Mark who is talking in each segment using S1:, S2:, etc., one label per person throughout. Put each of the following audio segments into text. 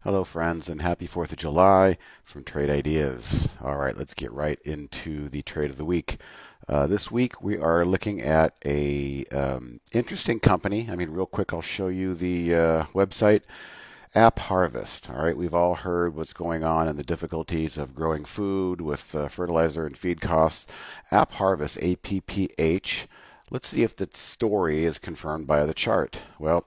S1: Hello, friends, and happy 4th of July from Trade Ideas. All right, let's get right into the trade of the week. This week we are looking at a interesting company. Real quick, I'll show you the website. App Harvest. All right, we've all heard what's going on and the difficulties of growing food with fertilizer and feed costs. App Harvest, APPH. Let's see if the story is confirmed by the chart. Well,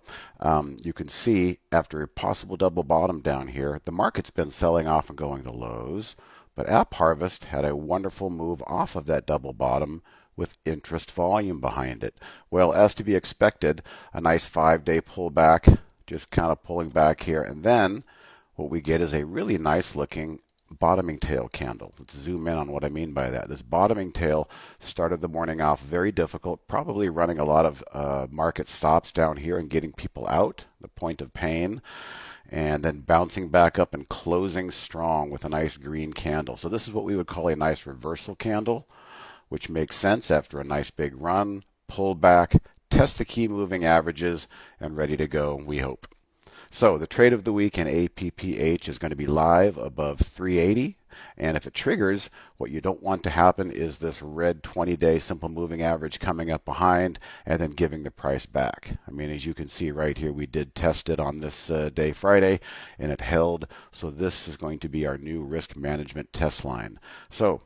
S1: you can see after a possible double bottom down here, the market's been selling off and going to lows, but App Harvest had a wonderful move off of that double bottom with interest volume behind it. Well, as to be expected, a nice 5-day pullback, just kind of pulling back here, and then what we get is a really nice looking bottoming tail candle. Let's zoom in on what I mean by that. This bottoming tail started the morning off very difficult, probably running a lot of market stops down here and getting people out, the point of pain, and then bouncing back up and closing strong with a nice green candle. So this is what we would call a nice reversal candle, which makes sense after a nice big run, pull back, test the key moving averages, and ready to go, we hope. So the trade of the week in APPH is going to be live above 380. And if it triggers, what you don't want to happen is this red 20-day simple moving average coming up behind and then giving the price back. As you can see right here, we did test it on this day Friday, and it held. So this is going to be our new risk management test line. So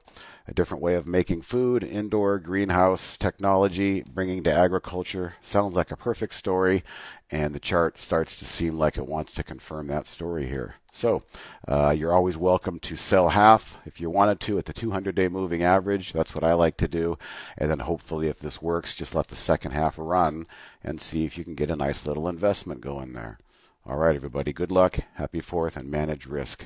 S1: a different way of making food, indoor greenhouse technology, bringing to agriculture. Sounds like a perfect story, and the chart starts to seem like it wants to confirm that story here. So you're always welcome to sell half if you wanted to at the 200-day moving average. That's what I like to do. And then hopefully if this works, just let the second half run and see if you can get a nice little investment going there. All right, everybody, good luck. Happy 4th and manage risk.